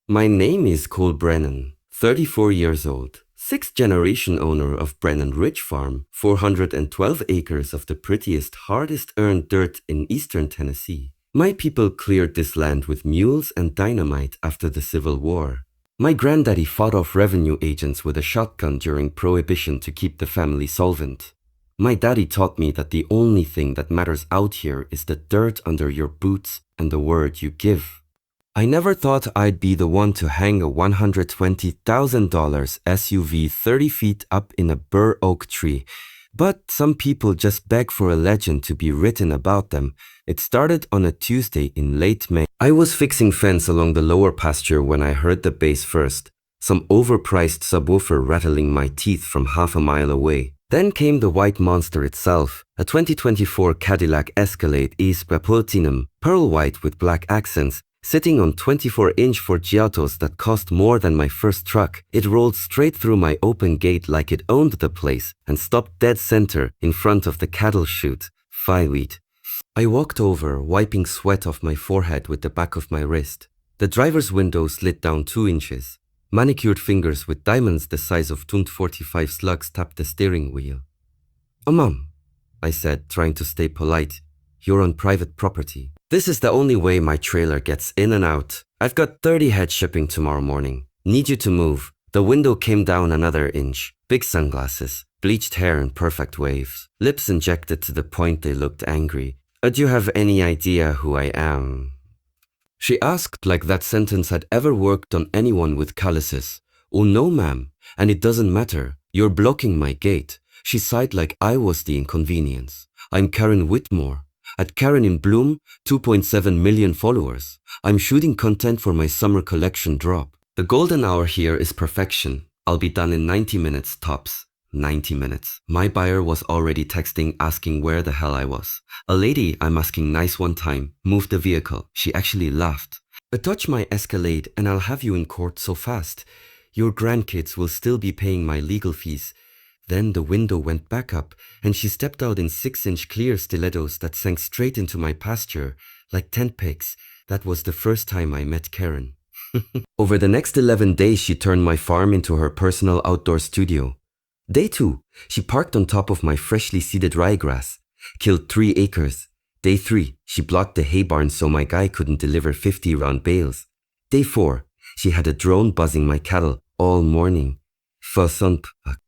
My name is Cole Brennan, 34 years old, sixth generation owner of Brennan Ridge Farm, 412 acres of the prettiest, hardest earned dirt in eastern Tennessee. My people cleared this land with mules and dynamite after the Civil War. My granddaddy fought off revenue agents with a shotgun during Prohibition to keep the family solvent. My daddy taught me that the only thing that matters out here is the dirt under your boots and the word you give. I never thought I'd be the one to hang a $120,000 SUV 30 feet up in a bur oak tree, but some people just beg for a legend to be written about them. It started on a Tuesday in late May. I was fixing fence along the lower pasture when I heard the bass first, some overpriced subwoofer rattling my teeth from half a mile away. Then came the white monster itself, a 2024 Cadillac Escalade East Platinum, pearl white with black accents, sitting on 24-inch Forgiatos that cost more than my first truck. It rolled straight through my open gate like it owned the place and stopped dead center in front of the cattle chute. Fireweed. I walked over, wiping sweat off my forehead with the back of my wrist. The driver's window slid down 2 inches. Manicured fingers with diamonds the size of .45 slugs tapped the steering wheel. "Oh, Mom," I said, trying to stay polite. "You're on private property. This is the only way my trailer gets in and out. I've got 30 head shipping tomorrow morning. Need you to move." The window came down another inch. Big sunglasses, bleached hair in perfect waves, lips injected to the point they looked angry. "Do you have any idea who I am?" She asked like that sentence had ever worked on anyone with calluses. "Oh no, ma'am, and it doesn't matter. You're blocking my gate." She sighed like I was the inconvenience. "I'm Karen Whitmore. At Karen in Bloom, 2.7 million followers. I'm shooting content for my summer collection drop. The golden hour here is perfection. I'll be done in 90 minutes tops." 90 minutes. My buyer was already texting asking where the hell I was. "A lady I'm asking nice one time, moved the vehicle." She actually laughed. "Touch my Escalade and I'll have you in court so fast. Your grandkids will still be paying my legal fees." Then the window went back up and she stepped out in 6-inch clear stilettos that sank straight into my pasture like tent pegs. That was the first time I met Karen. Over the next 11 days, she turned my farm into her personal outdoor studio. Day 2, she parked on top of my freshly seeded ryegrass, killed 3 acres. Day 3, she blocked the hay barn so my guy couldn't deliver 50 round bales. Day 4, she had a drone buzzing my cattle all morning.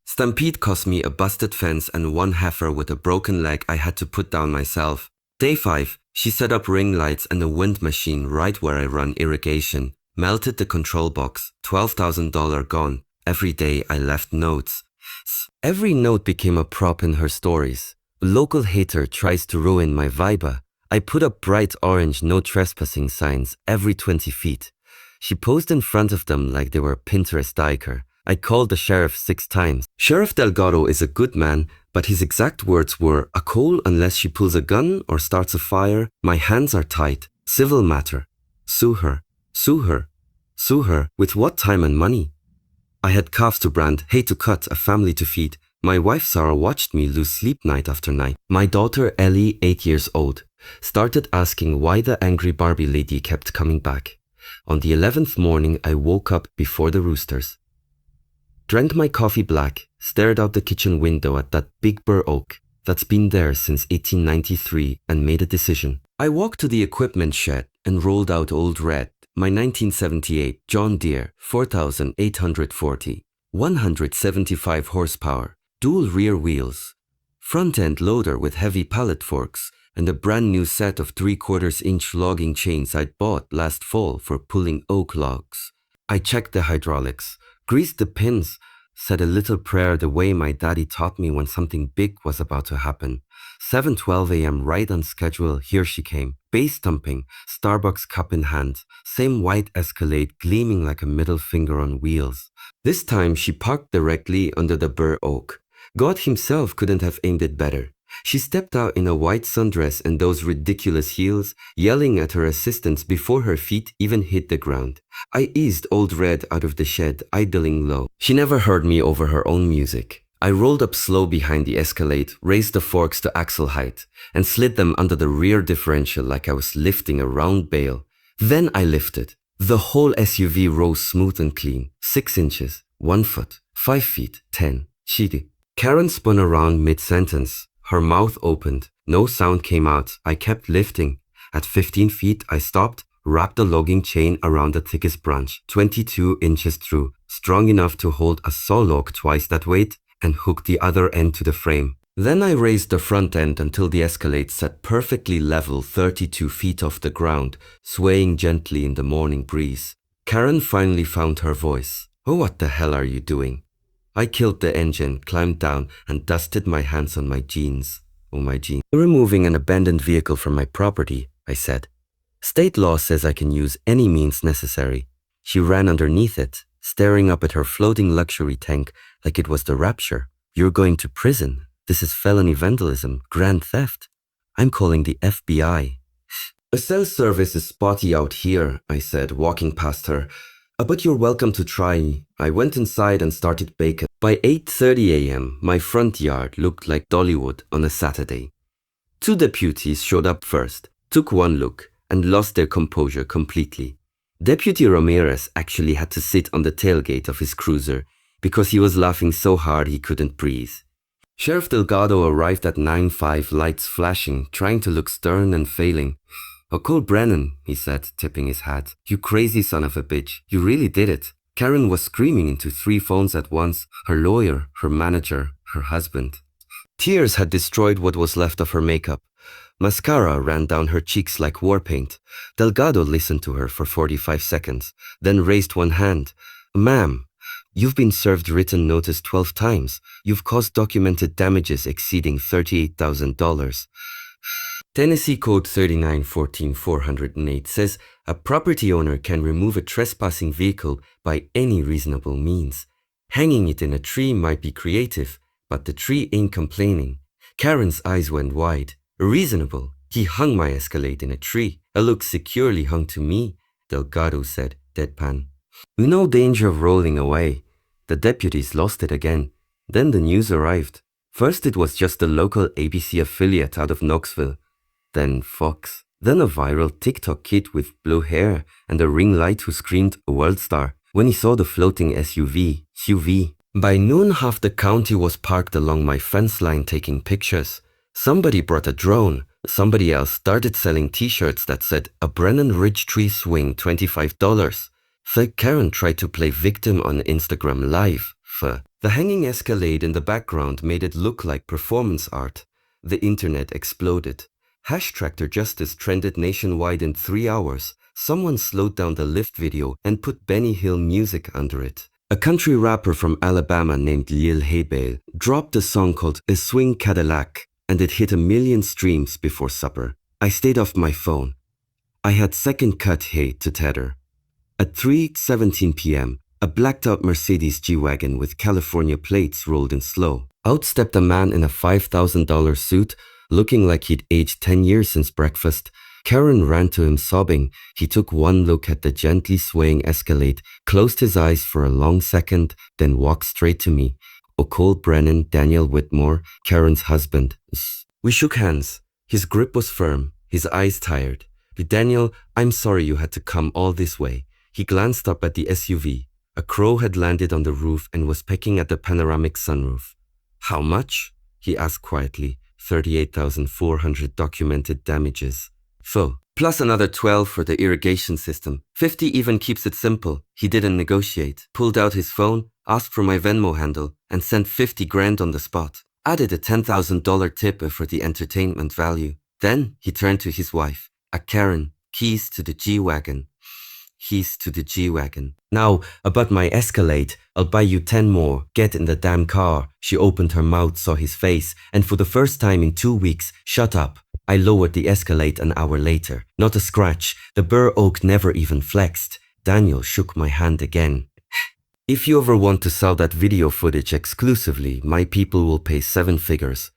Stampede cost me a busted fence and 1 heifer with a broken leg I had to put down myself. Day 5, she set up ring lights and a wind machine right where I run irrigation. Melted the control box, $12,000 gone. Every day I left notes. Every note became a prop in her stories. A local hater tries to ruin my vibe. I put up bright orange no trespassing signs every 20 feet. She posed in front of them like they were Pinterest diker. I called the sheriff 6 times. Sheriff Delgado is a good man, but his exact words were, "A coal unless she pulls a gun or starts a fire. My hands are tied. Civil matter. Sue her. Sue her. Sue her. With what time and money?" I had calves to brand, hay to cut, a family to feed. My wife Sarah watched me lose sleep night after night. My daughter Ellie, 8 years old, started asking why the angry Barbie lady kept coming back. On the 11th morning, I woke up before the roosters. Drank my coffee black, stared out the kitchen window at that big bur oak that's been there since 1893 and made a decision. I walked to the equipment shed and rolled out Old Red, my 1978 John Deere 4840, 175 horsepower, dual rear wheels, front-end loader with heavy pallet forks, and a brand new set of 3/4-inch logging chains I'd bought last fall for pulling oak logs. I checked the hydraulics, greased the pins, said a little prayer the way my daddy taught me when something big was about to happen. 7:12 a.m. right on schedule, here she came. Bass thumping, Starbucks cup in hand, same white Escalade gleaming like a middle finger on wheels. This time she parked directly under the bur oak. God himself couldn't have aimed it better. She stepped out in a white sundress and those ridiculous heels, yelling at her assistants before her feet even hit the ground. I eased Old Red out of the shed, idling low. She never heard me over her own music. I rolled up slow behind the Escalade, raised the forks to axle height, and slid them under the rear differential like I was lifting a round bale. Then I lifted. The whole SUV rose smooth and clean, 6 inches, 1 foot, 5 feet, 10. Shitty. Karen spun around mid-sentence. Her mouth opened. No sound came out. I kept lifting. At 15 feet, I stopped, wrapped a logging chain around the thickest branch, 22 inches through, strong enough to hold a saw log twice that weight, and hooked the other end to the frame. Then I raised the front end until the Escalade sat perfectly level 32 feet off the ground, swaying gently in the morning breeze. Karen finally found her voice. "Oh, what the hell are you doing?" I killed the engine, climbed down, and dusted my hands on my jeans. Oh, my jeans. "Removing an abandoned vehicle from my property," I said. "State law says I can use any means necessary." She ran underneath it, staring up at her floating luxury tank like it was the rapture. "You're going to prison. This is felony vandalism, grand theft. I'm calling the FBI." "A cell service is spotty out here," I said, walking past her. "But you're welcome to try." I went inside and started baking. By 8:30 a.m., my front yard looked like Dollywood on a Saturday. 2 deputies showed up first, took one look, and lost their composure completely. Deputy Ramirez actually had to sit on the tailgate of his cruiser because he was laughing so hard he couldn't breathe. Sheriff Delgado arrived at 9:05, lights flashing, trying to look stern and failing. "Oh, Cole Brennan," he said, tipping his hat. "You crazy son of a bitch. You really did it." Karen was screaming into 3 phones at once, her lawyer, her manager, her husband. Tears had destroyed what was left of her makeup. Mascara ran down her cheeks like war paint. Delgado listened to her for 45 seconds, then raised one hand. "Ma'am, you've been served written notice 12 times. You've caused documented damages exceeding $38,000. Tennessee Code 39-14-408 says a property owner can remove a trespassing vehicle by any reasonable means. Hanging it in a tree might be creative, but the tree ain't complaining." Karen's eyes went wide. "Reasonable? He hung my Escalade in a tree. It looks securely hung to me," Delgado said, deadpan. No danger of rolling away. The deputies lost it again. Then the news arrived. First it was just a local ABC affiliate out of Knoxville. Then Fox. Then a viral TikTok kid with blue hair and a ring light who screamed a world star when he saw the floating SUV. By noon, half the county was parked along my fence line taking pictures. Somebody brought a drone. Somebody else started selling t-shirts that said, "A Brennan Ridge Tree Swing, $25. Karen tried to play victim on Instagram Live. The hanging Escalade in the background made it look like performance art. The internet exploded. #TractorJustice trended nationwide in 3 hours. Someone slowed down the lift video and put Benny Hill music under it. A country rapper from Alabama named Lil Haybale dropped a song called A Swing Cadillac, and it hit 1 million streams before supper. I stayed off my phone. I had second cut hay to tether. At 3:17 p.m., a blacked-out Mercedes G-Wagon with California plates rolled in slow. Out stepped a man in a $5,000 suit, looking like he'd aged 10 years since breakfast. Karen ran to him sobbing. He took one look at the gently swaying Escalade, closed his eyes for a long second, then walked straight to me. Cole Brennan, Daniel Whitmore, Karen's husband. We shook hands. His grip was firm, his eyes tired. "Daniel, I'm sorry you had to come all this way." He glanced up at the SUV. A crow had landed on the roof and was pecking at the panoramic sunroof. "How much?" he asked quietly. $38,400 documented damages. Plus another 12 for the irrigation system. 50 even keeps it simple. He didn't negotiate. Pulled out his phone, asked for my Venmo handle, and sent 50 grand on the spot. Added a $10,000 tip for the entertainment value. Then he turned to his wife. Karen, keys to the G-Wagon. Keys to the G-Wagon. "Now, about my Escalade, I'll buy you 10 more. Get in the damn car." She opened her mouth, saw his face, and for the first time in 2 weeks, shut up. I lowered the Escalade an hour later. Not a scratch. The burr oak never even flexed. Daniel shook my hand again. "If you ever want to sell that video footage exclusively, my people will pay 7 figures.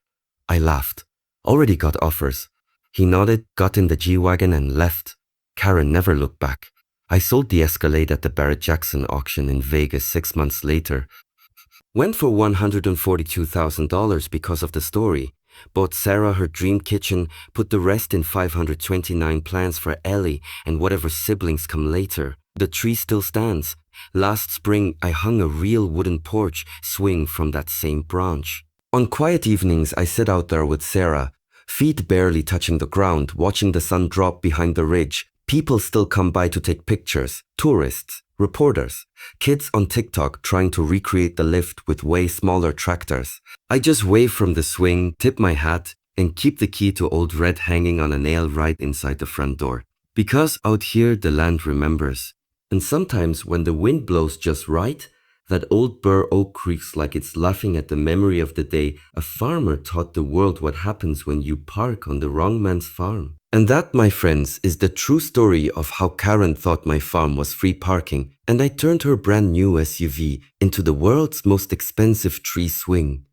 I laughed. "Already got offers." He nodded, got in the G-Wagon and left. Karen never looked back. I sold the Escalade at the Barrett-Jackson auction in Vegas 6 months later. Went for $142,000 because of the story. Bought Sarah her dream kitchen, put the rest in 529 plans for Ellie and whatever siblings come later. The tree still stands. Last spring, I hung a real wooden porch swing from that same branch. On quiet evenings, I sit out there with Sarah, feet barely touching the ground, watching the sun drop behind the ridge. People still come by to take pictures, tourists, reporters, kids on TikTok trying to recreate the lift with way smaller tractors. I just wave from the swing, tip my hat, and keep the key to Old Red hanging on a nail right inside the front door. Because out here the land remembers. And sometimes when the wind blows just right, that old burr oak creaks like it's laughing at the memory of the day a farmer taught the world what happens when you park on the wrong man's farm. And that, my friends, is the true story of how Karen thought my farm was free parking, and I turned her brand new SUV into the world's most expensive tree swing.